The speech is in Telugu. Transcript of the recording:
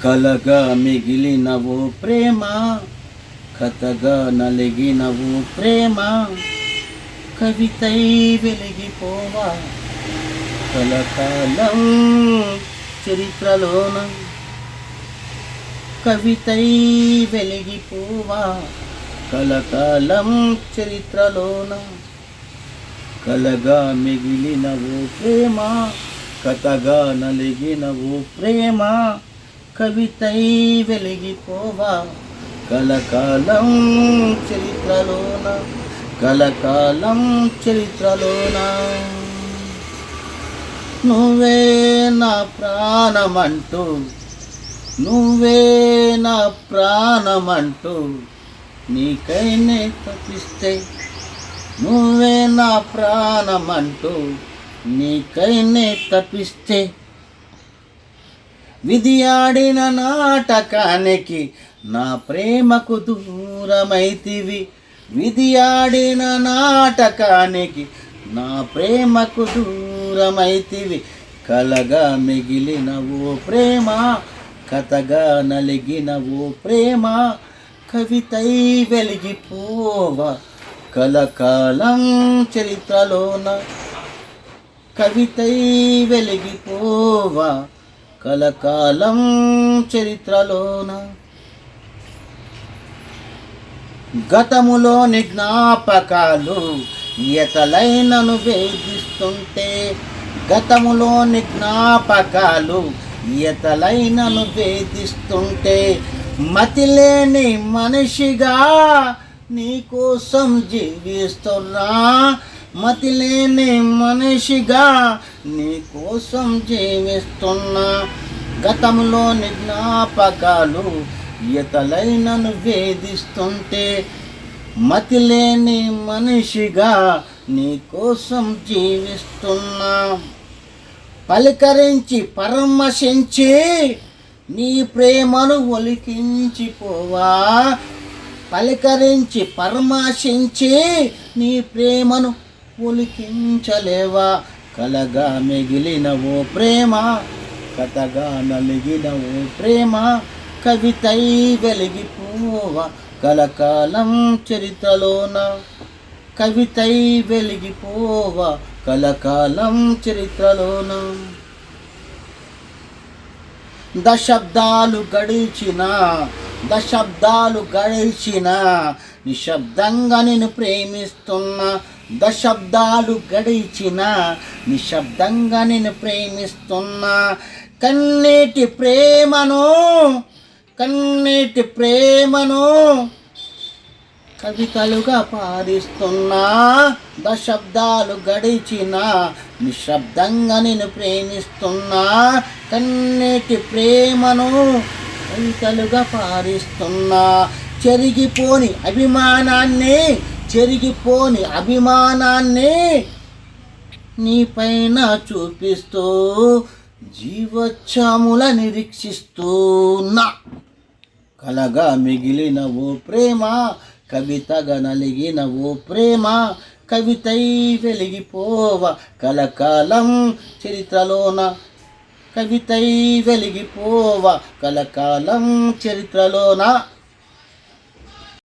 కలగా మిగిలిన ఓ ప్రేమ, కథగా నలిగిన ఓ ప్రేమ, కవితై వెలిగిపోవా కలకాలం చరిత్రలోన. కవితై వెలిగిపోవా కలకాలం చరిత్రలోన. కలగా మిగిలిన ఓ ప్రేమ, కథగా నలిగిన ఓ ప్రేమ, కవితై వెలిగిపోవా కలకాలం చరిత్రలోన. కలకాలం చరిత్రలోన. నువ్వే నా ప్రాణమంటూ, నువ్వే నా ప్రాణమంటూ నీకైనే తప్పిస్తే, నువ్వే నా ప్రాణమంటూ నీకైనే తప్పిస్తే, విధి ఆడిన నాటకానికి నా ప్రేమకు దూరమైతివి. విధి ఆడిన నాటకానికి నా ప్రేమకు దూరమైతివి. కలగా మిగిలిన ఓ ప్రేమ, కథగా నలిగిన ఓ ప్రేమ, కవితై వెలిగిపోవా కలకాలం చరిత్రలోన. కవితై వెలిగిపోవా కలకాలం చరిత్రలోన. గతములోని జ్ఞాపకాలు ఎతలైనను వేధిస్తుంటే, గతములోని జ్ఞాపకాలు ఎతలైనను వేధిస్తుంటే, మతిలేని మనిషిగా నీకోసం జీవిస్తున్నా. మతిలేని మనిషిగా నీకోసం జీవిస్తున్నా. గతంలోని జ్ఞాపకాలు ఎతలైనను వేధిస్తుంటే, మతిలేని మనిషిగా నీకోసం జీవిస్తున్నా. పలికరించి పరమశించి నీ ప్రేమను ఒలికించిపోవా. పలికరించి పరమశించి నీ ప్రేమను ఒలికించలేవా. కలగా మిగిలిన ఓ ప్రేమ, కథగా నలిగిన ఓ ప్రేమ, కవితై వెలిగిపోవా కలకాలం చరిత్రలోన. కవితై వెలిగిపోవా కలకాలం చరిత్రలోన. దశాబ్దాలు గడిచినా, దశాబ్దాలు గడిచినా నిశ్శబ్దంగా నేను ప్రేమిస్తున్నా. దశాబ్దాలు గడిచినా నిశ్శబ్దంగా నేను ప్రేమిస్తున్నా. కన్నీటి ప్రేమను, కన్నీటి ప్రేమను కవితలుగా పారిస్తున్నా. దశాబ్దాలు గడిచినా నిశ్శబ్దంగా నేను ప్రేమిస్తున్నా. కన్నీటి ప్రేమను కవితలుగా పారిస్తున్నా. చెరిగిపోని అభిమానాన్ని, చెరిగిపోని అభిమానాన్ని నీపైన చూపిస్తూ జీవోత్సముల నిరీక్షిస్తున్నా. కలగా మిగిలిన ఓ ప్రేమ, కవితగా నలిగిన ఓ ప్రేమ, కవితై వెలిగిపోవా కలకాలం చరిత్రలోన. కవితై వెలిగిపోవా కలకాలం చరిత్రలోన.